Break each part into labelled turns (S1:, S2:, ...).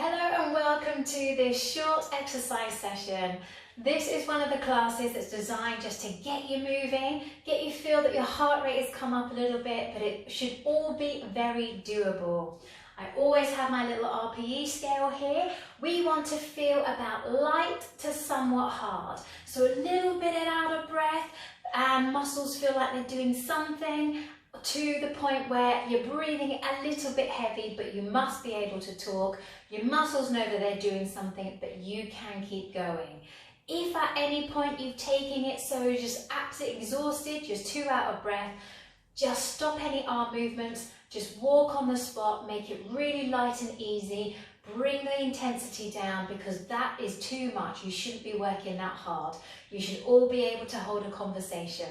S1: Hello and welcome to this short exercise session. This is one of the classes that's designed just to get you moving, get you feel that your heart rate has come up a little bit, but it should all be very doable. I always have my little RPE scale here. We want to feel about light to somewhat hard. So a little bit out of breath and muscles feel like they're doing something, to the point where you're breathing a little bit heavy, but you must be able to talk. Your muscles know that they're doing something, but you can keep going. If at any point you've taken it so you're just absolutely exhausted, just too out of breath, just stop any arm movements, just walk on the spot, make it really light and easy, bring the intensity down because that is too much. You shouldn't be working that hard. You should all be able to hold a conversation.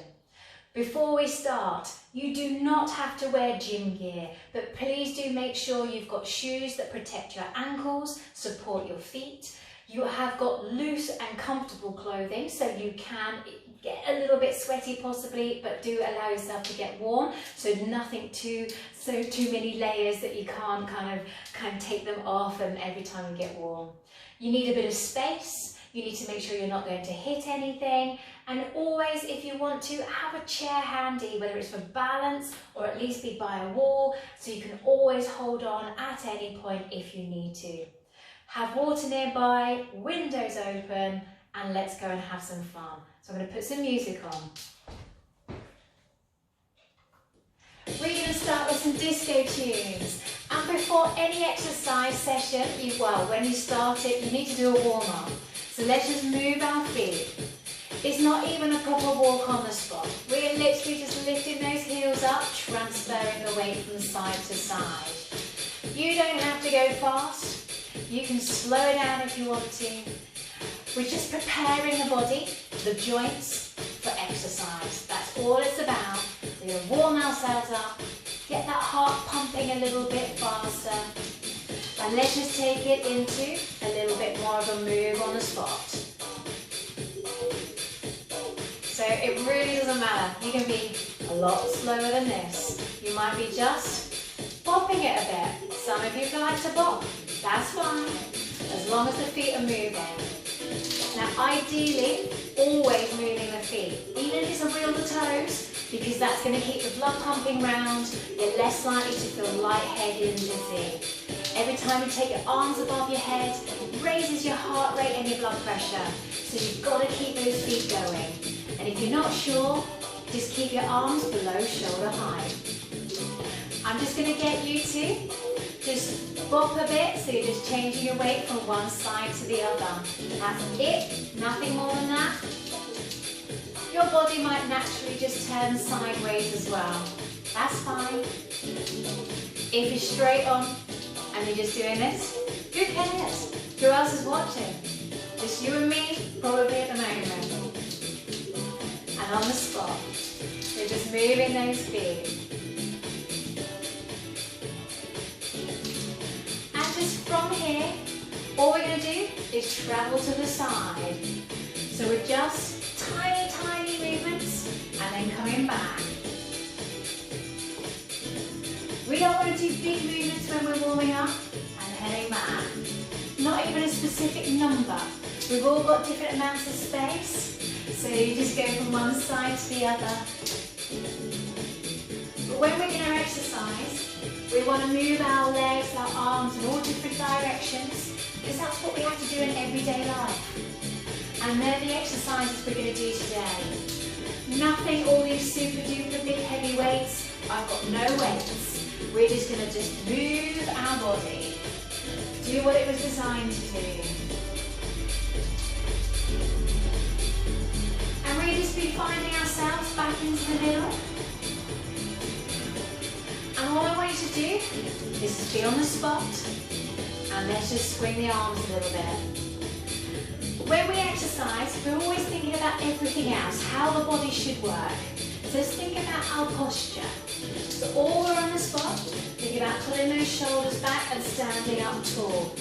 S1: Before we start, you do not have to wear gym gear, but please do make sure you've got shoes that protect your ankles, support your feet. You have got loose and comfortable clothing so you can get a little bit sweaty possibly, but do allow yourself to get warm. So nothing too many layers that you can't kind of take them off and every time you get warm. You need a bit of space. You need to make sure you're not going to hit anything, and always, if you want to, have a chair handy, whether it's for balance or at least be by a wall, so you can always hold on at any point if you need to. Have water nearby, windows open, and let's go and have some fun. So I'm going to put some music on. We're going to start with some disco tunes. And before any exercise session, when you start it, you need to do a warm-up. So let's just move our feet. It's not even a proper walk on the spot. We're literally just lifting those heels up, transferring the weight from side to side. You don't have to go fast. You can slow down if you want to. We're just preparing the body, the joints, for exercise. That's all it's about. We're going to warm ourselves up, get that heart pumping a little bit faster. And let's just take it into a little bit more of a move on the spot. So it really doesn't matter. You can be a lot slower than this. You might be just bopping it a bit. Some of you like to bop. That's fine, as long as the feet are moving. Now ideally, always moving the feet, even if it's a wheel the toes, because that's going to keep the blood pumping round. You're less likely to feel lightheaded and dizzy. Every time you take your arms above your head, it raises your heart rate and your blood pressure. So you've got to keep those feet going. And if you're not sure, just keep your arms below shoulder height. I'm just going to get you to just bop a bit, so you're just changing your weight from one side to the other. That's it, nothing more than that. Your body might naturally just turn sideways as well. That's fine. If you're straight on, and you're just doing this, who cares? Who else is watching? Just you and me, probably at the moment. And on the spot, we're just moving those feet. And just from here, all we're going to do is travel to the side. So we're just tiny movements and then coming back. We don't want to do big movements when we're warming up and heading back. Not even a specific number. We've all got different amounts of space, so you just go from one side to the other. But when we're going to exercise, we want to move our legs, our arms in all different directions, because that's what we have to do in everyday life. And they're the exercises we're going to do today. Nothing all these super duper big heavy weights. I've got no weights. We're just going to just move our body, do what it was designed to do. And we're just be finding ourselves back into the middle. And all I want you to do is just be on the spot, and let's just swing the arms a little bit. When we exercise, we're always thinking about everything else, how the body should work. So let's think about our posture. So all we're on the spot, think about pulling those shoulders back and standing up tall.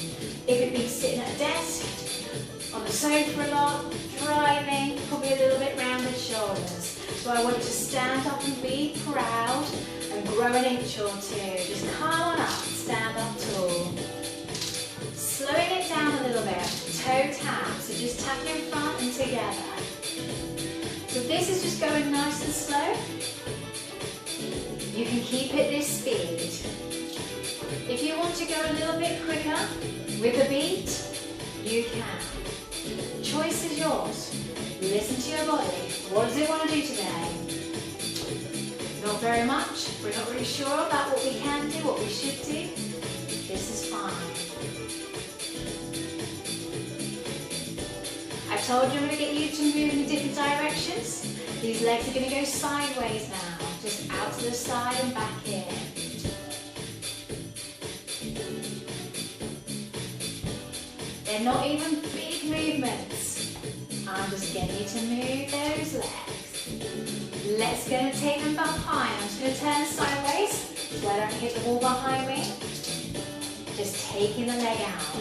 S1: If you've been sitting at a desk, on the sofa a lot, driving, probably a little bit rounded shoulders. So I want you to stand up and be proud and grow an inch or two. Just come on up, stand up tall. toe tap. So just tap in front and together. So this is just going nice and slow. You can keep it this speed. If you want to go a little bit quicker with the beat, you can. Choice is yours. Listen to your body. What does it want to do today? Not very much. We're not really sure about what we can do, what we should do. This is fine. I told you I'm going to get you to move in different directions. These legs are going to go sideways now. Just out to the side and back in. They're not even big movements. I'm just getting you to move those legs. Let's go take them behind. I'm just going to turn sideways so I don't hit the wall behind me. Just taking the leg out.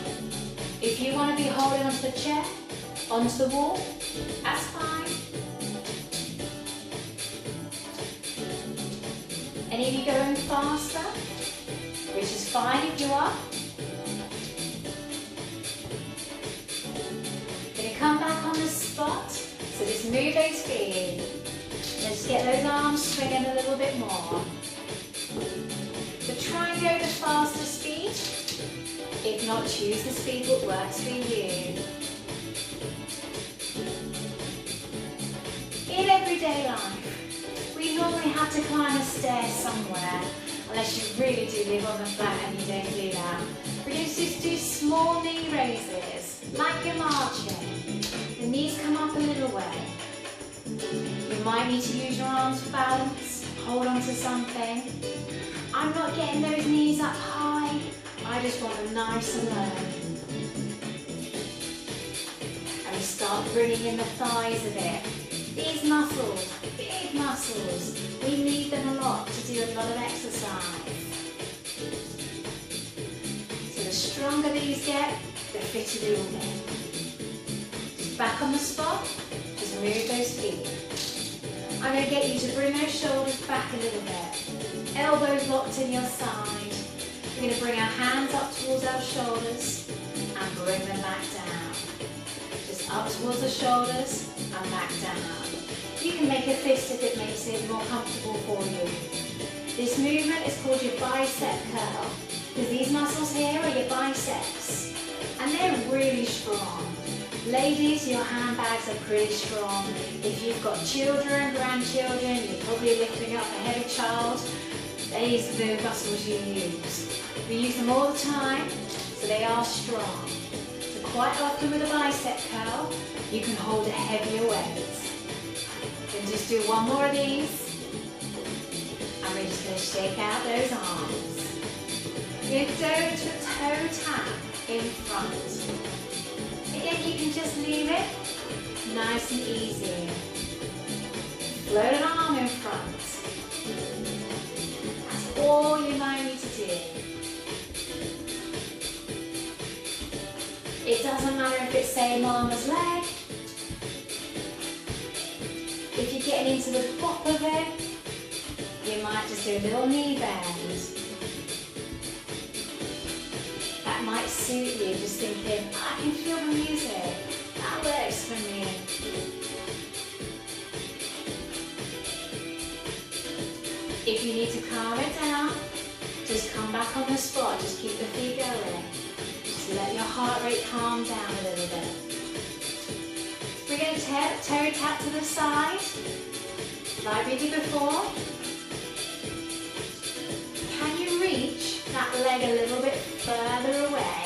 S1: If you want to be holding onto the chair, onto the wall, that's fine. Any of you going faster, which is fine if you are. Going to come back on the spot, so just move those feet. Let's get those arms swinging a little bit more. So try and go the faster speed. If not, choose the speed that works for you. In everyday life, we normally have to climb a stair somewhere, unless you really do live on the flat and you don't do that. We're going to just do small knee raises, like you're marching. The knees come up a little way. You might need to use your arms for balance, hold on to something. I'm not getting those knees up high, I just want them nice and low. And we start bringing in the thighs a bit. These muscles, big muscles, we need them a lot to do a lot of exercise. So the stronger these get, the fitter they will get. Just back on the spot, just move those feet. I'm going to get you to bring those shoulders back a little bit. Elbows locked in your side. We're going to bring our hands up towards our shoulders and bring them back down. Just up towards the shoulders and back down. You can make a fist if it makes it more comfortable for you. This movement is called your bicep curl, because these muscles here are your biceps, and they're really strong. Ladies, your handbags are pretty strong. If you've got children, grandchildren, you're probably lifting up a heavy child, these are the muscles you use. We use them all the time, so they are strong. So quite often with a bicep curl, you can hold a heavier weight. Then just do one more of these, and we're just going to shake out those arms. You're going to go to a toe tap in front. Again, you can just leave it nice and easy. Float an arm in front. That's all you might need to do. It doesn't matter if it's same arm as leg. If you're getting into the top of it, you might just do a little knee bend. That might suit you, just thinking, I can feel the music. That works for me. If you need to calm it down, just come back on the spot, just keep the feet going. Just let your heart rate calm down a little bit. We're going to toe tap to the side, like we did before. Can you reach that leg a little bit further away?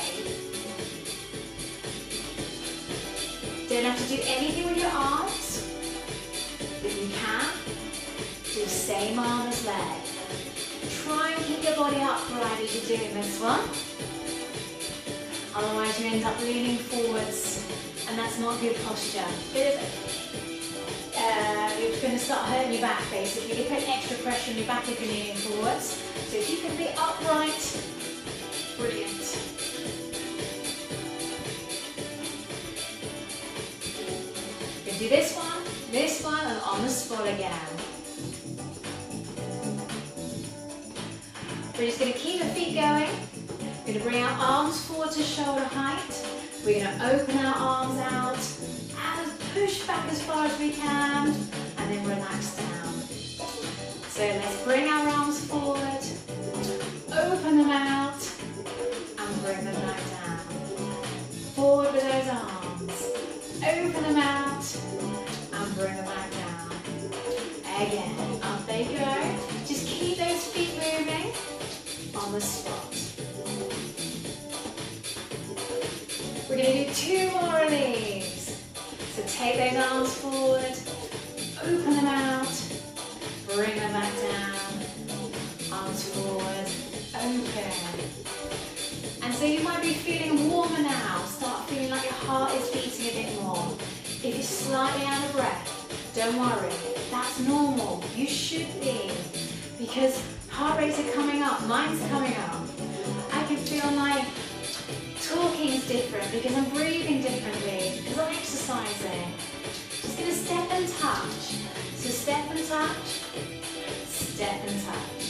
S1: Don't have to do anything with your arms, but you can do same arm as leg. Try and keep your body upright as you're doing this one. Otherwise you end up leaning forwards, and that's not good posture. You're going to start hurting your back basically. You put extra pressure on your back if you're leaning forwards. So if you can be upright, brilliant. You can do this one, and on the spot again. We're just going to keep the feet going. We're going to bring our arms forward to shoulder height. We're going to open our arms out and push back as far as we can, and then relax down. So let's bring our arms forward, open them out, and bring them back down. Forward with those arms, open them out, and bring them back down. Again, up they go. Just keep those feet moving on the spot. We're going to do 2 more of these. So take those arms forward, open them out, bring them back down, arms forward, open. And so you might be feeling warmer now, start feeling like your heart is beating a bit more. If you're slightly out of breath, don't worry, that's normal, you should be, because heart rates are coming up, mine's coming up. I can feel my talking is different because I'm breathing differently, because I'm exercising. Just going to step and touch. So step and touch, step and touch.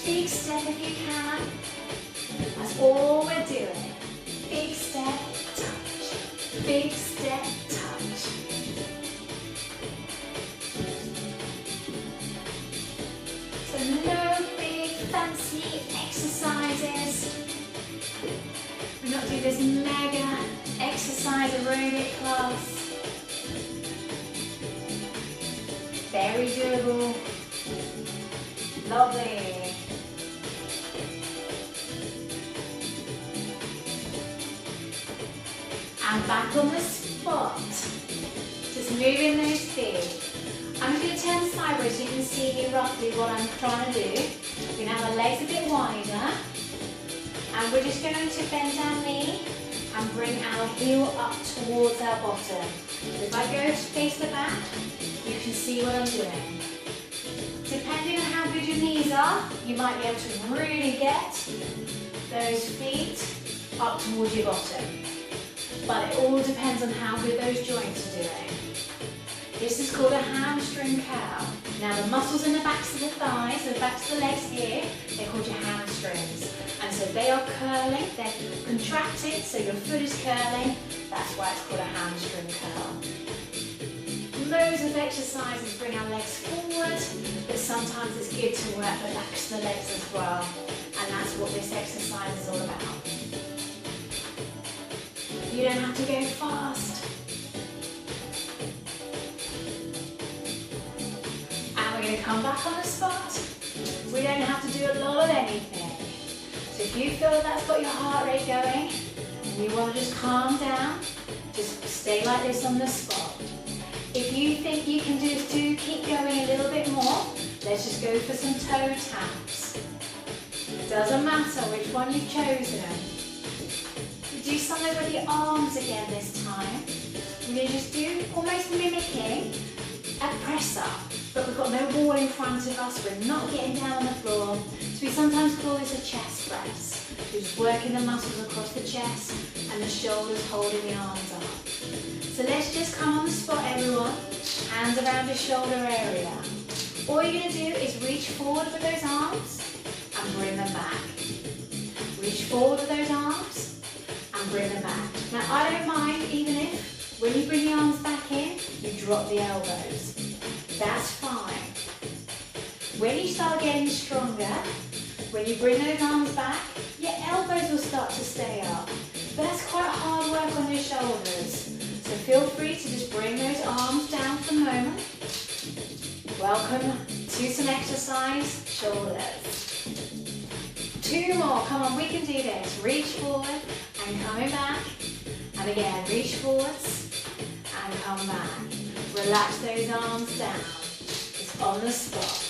S1: Big step if you can. That's all we're doing. Big step, touch. Big step, touch. So no big fancy exercises. We're not doing this mega exercise aerobic class. Very doable. Lovely. And back on the spot. Just moving those feet. I'm going to turn sideways so you can see me roughly what I'm trying to do. We're going to have our legs a bit wider. And we're just going to bend our knee and bring our heel up towards our bottom. So if I go to face the back, you can see what I'm doing. Depending on how good your knees are, you might be able to really get those feet up towards your bottom. But it all depends on how good those joints are doing. This is called a hamstring curl. Now the muscles in the backs of the thighs, the backs of the legs here, they're called your hamstrings. And so they are curling, they're contracted, so your foot is curling. That's why it's called a hamstring curl. Loads of exercises bring our legs forward, but sometimes it's good to work the backs of the legs as well. And that's what this exercise is all about. You don't have to go fast. And we're going to come back on the spot. We don't have to do a lot of anything. So if you feel that's got your heart rate going, and you want to just calm down, just stay like this on the spot. If you think you can just keep going a little bit more, let's just go for some toe taps. Doesn't matter which one you've chosen. Do something with the arms again this time. We're going to just do almost mimicking a press up, but we've got no wall in front of us, we're not getting down on the floor. So we sometimes call this a chest press. We're just working the muscles across the chest and the shoulders holding the arms up. So let's just come on the spot, everyone. Hands around your shoulder area. All you're going to do is reach forward with those arms and bring them back. Reach forward with those arms and bring them back. Now I don't mind even if, when you bring the arms back in, you drop the elbows. That's fine. When you start getting stronger, when you bring those arms back, your elbows will start to stay up. But that's quite hard work on your shoulders. So feel free to just bring those arms down for the moment. Welcome to some exercise, shoulders. 2 more, come on, we can do this. Reach forward and coming back. And again, reach forwards and come back. Relax those arms down. It's on the spot.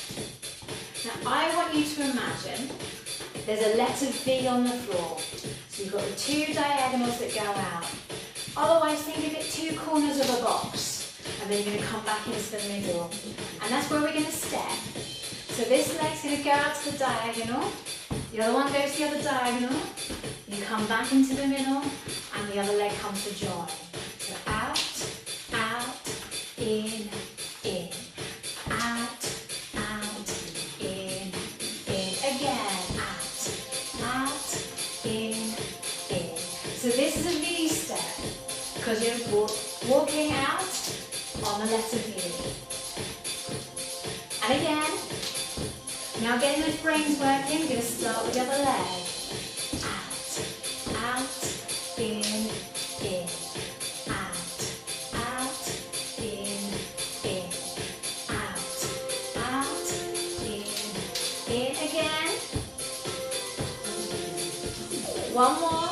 S1: Now I want you to imagine there's a letter V on the floor. So you've got the 2 diagonals that go out. Otherwise think of it 2 corners of a box. And then you're going to come back into the middle. And that's where we're going to step. So this leg's going to go out to the diagonal. The other one goes to the other diagonal. You come back into the middle. And the other leg comes to join. So out, out, in, out, in. Again, out, in. So this is a V step. Walking out on the letter V. And again, now getting those brains working, we're going to start with the other leg. Out, in, out, in, out, in again. One more.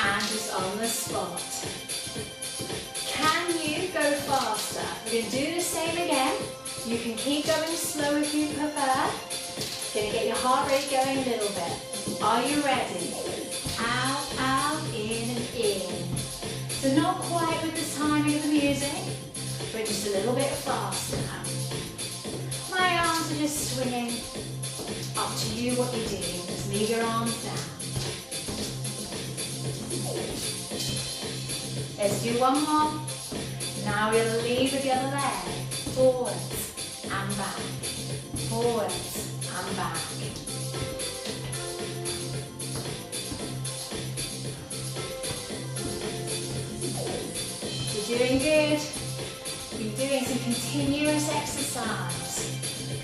S1: And just on the spot. Can you go faster? We're going to do the same again. You can keep going slow if you prefer. Going to get your heart rate going a little bit. Are you ready? Out, out, in and in. So not quite with the timing of the music, but just a little bit faster now. My arms are just swinging. Up to you what you're doing. Just leave your arms down. Let's do one more. Now we'll lead with the other leg. Forwards and back. Forwards and back. You're doing good. You're doing some continuous exercise.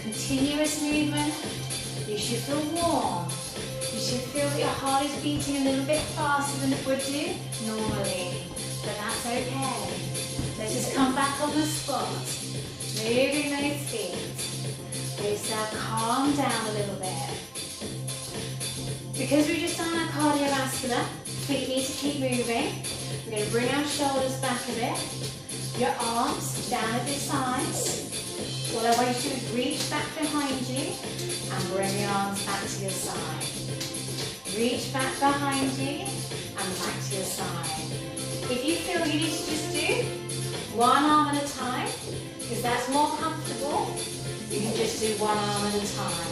S1: Continuous movement. You should feel warm. You should feel that your heart is beating a little bit faster than it would do normally. But that's okay. Let's just come back on the spot. Moving those feet. Let's now calm down a little bit. Because we've just done our cardiovascular, feet need to keep moving. We're going to bring our shoulders back a bit. Your arms down at your sides. What I want you to do is reach back behind you and bring your arms back to your side. Reach back behind you and back to your side. If you feel you need to just do one arm at a time, because that's more comfortable, you can just do one arm at a time.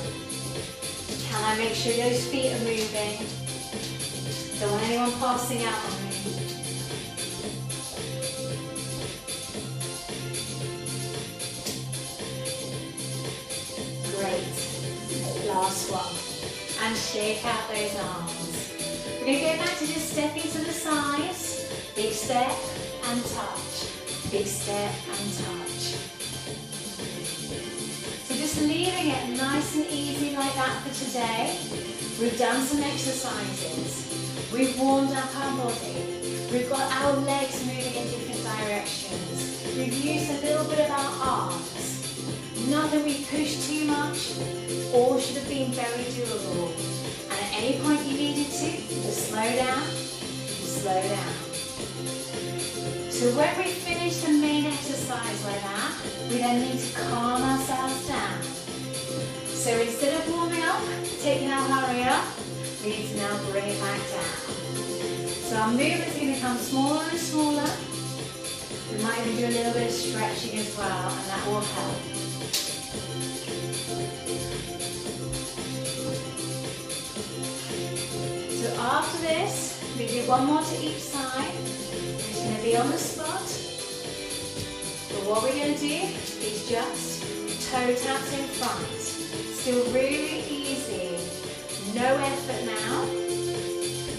S1: Can I make sure those feet are moving? Don't want anyone passing out on me. Great. Last one. And shake out those arms. We're going to go back to just stepping to the sides. Big step and touch. Big step and touch. So just leaving it nice and easy like that for today. We've done some exercises. We've warmed up our body. We've got our legs moving in different directions. We've used a little bit of our arms. Not that we pushed too much. All should have been very doable. And at any point you needed to slow down, slow down. So when we finish the main exercise like that, we then need to calm ourselves down. So instead of warming up, taking our hurry up, we need to now bring it back down. So our movement's going to become smaller and smaller. We might even do a little bit of stretching as well, and that will help. So after this, we do one more to each side. It's going to be on the spot. But what we're going to do is just toe taps in front. Still really easy. No effort now.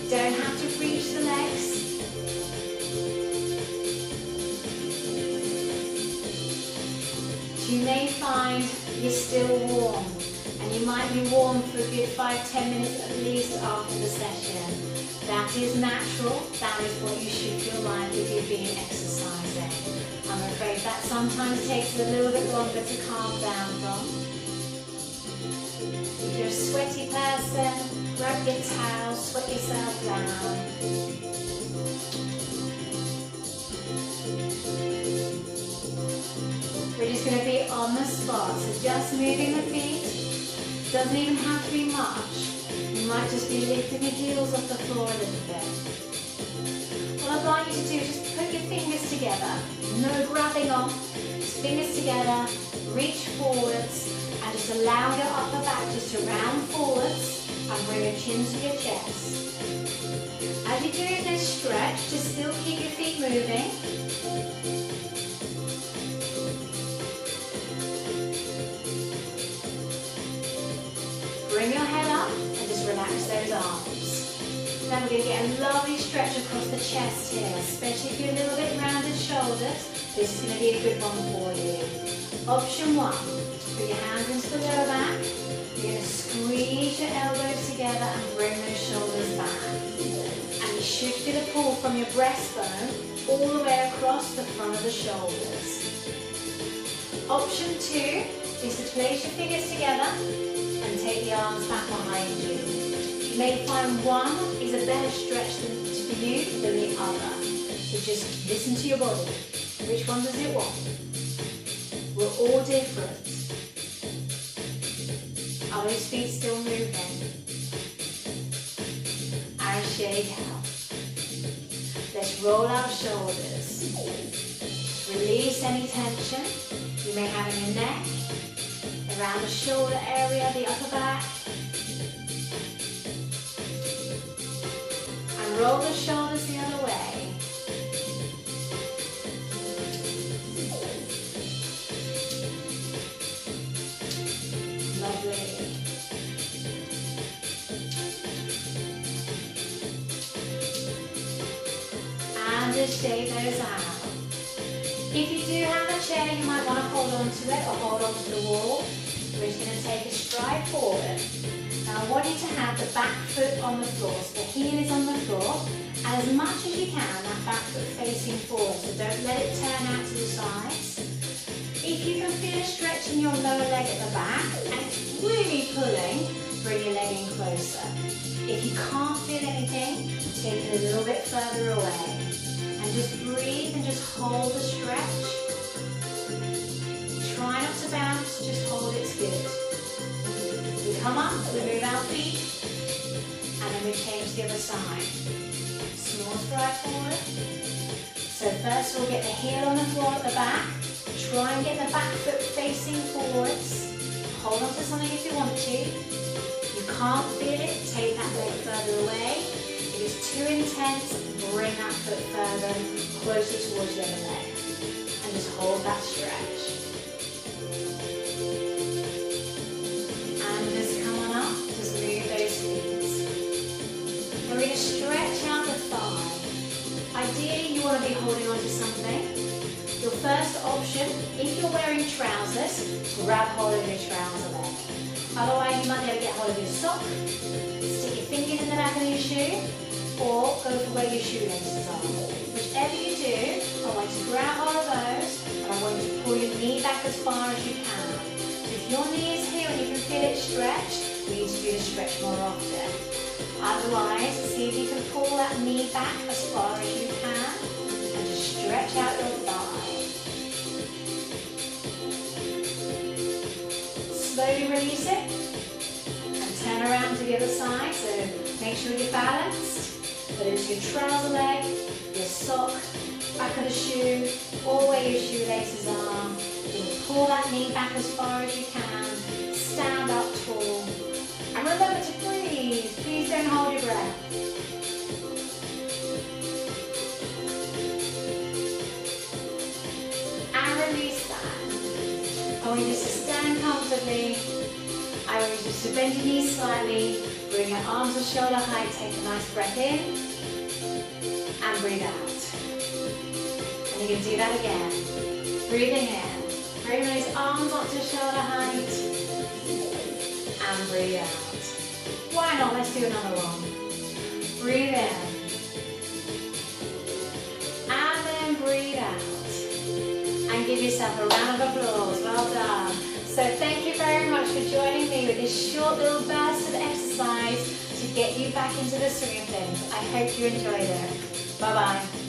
S1: Don't have to reach the legs. You may find you're still warm, and you might be warm for a good 5-10 minutes at least after the session. That is natural. That is what you should feel like if you've been exercising. I'm afraid that sometimes takes a little bit longer to calm down from. If you're a sweaty person, grab your towel, sweat yourself down. We're just going to be on the spot, so just moving the feet. Doesn't even have to be much. You might just be lifting your heels off the floor a little bit. What I'd like you to do is just put your fingers together. No grabbing on. Just fingers together, reach forwards, and just allow your upper back just to round forwards and bring your chin to your chest. As you're doing this stretch, just still keep your feet moving. Bring your head up and just relax those arms. Then we're going to get a lovely stretch across the the chest here, especially if you're a little bit rounded shoulders. This is going to be a good one for you. Option 1, put your hands into the lower back. You're going to squeeze your elbows together and bring those shoulders back. And you should feel a pull from your breastbone all the way across the front of the shoulders. Option 2 is to place your fingers together and take the arms back behind you. You may find one is a better stretch for you than the other. So just listen to your body. Which one does it want? We're all different. Are those feet still moving? And shake out. Let's roll our shoulders. Release any tension you may have in your neck, around the shoulder area, the upper back. And roll the shoulders the other way. Lovely. And just shake those out. If you do have a chair, you might want to hold on to it or hold on to the wall. We're just going to take a stride forward. Now I want you to have the back foot on the floor, so the heel is on the floor, and as much as you can, that back foot facing forward, so don't let it turn out to the sides. If you can feel a stretch in your lower leg at the back, and it's really pulling, bring your leg in closer. If you can't feel anything, take it a little bit further away. And just breathe and just hold the stretch. Try not to bounce, just hold it's good. We come up, we move our feet, and then we change the other side. Small stride forward. So first we'll get the heel on the floor at the back. Try and get the back foot facing forwards. Hold on to something if you want to. If you can't feel it, take that leg further away. If it's too intense, bring that foot further, closer towards the other leg. And just hold that stretch. And just come on up, just move those feet. We're going to stretch out the thigh. Ideally, you want to be holding on to something. Your first option, if you're wearing trousers, grab hold of your trouser leg. Otherwise, you might be able to get hold of your sock, stick your fingers in the back of your shoe, or go for where your shoelaces are. Whichever you do, I want you to grab hold of those, and I want you to pull your knee back as far as you can. So if your knee is here and you can feel it stretched, you need to do the stretch more often. Otherwise, see if you can pull that knee back as far as you can, and just stretch out your thigh. Slowly release it, and turn around to the other side, so make sure you're balanced. Whether it's your trouser leg, your sock, back of the shoe, or where your shoelaces are. You can pull that knee back as far as you can. Stand up tall. And remember to breathe. Please don't hold your breath. And release that. I want you just to stand comfortably. I want you just to bend your knees slightly. Bring your arms to shoulder height, take a nice breath in, and breathe out. And you can do that again. Breathing in, bring those arms up to shoulder height, and breathe out. Why not? Let's do another one. Breathe in, and then breathe out. And give yourself a round of applause. Well done. So thank you very much for joining me with this short little burst of exercise to get you back into the swing of things. I hope you enjoyed it. Bye-bye.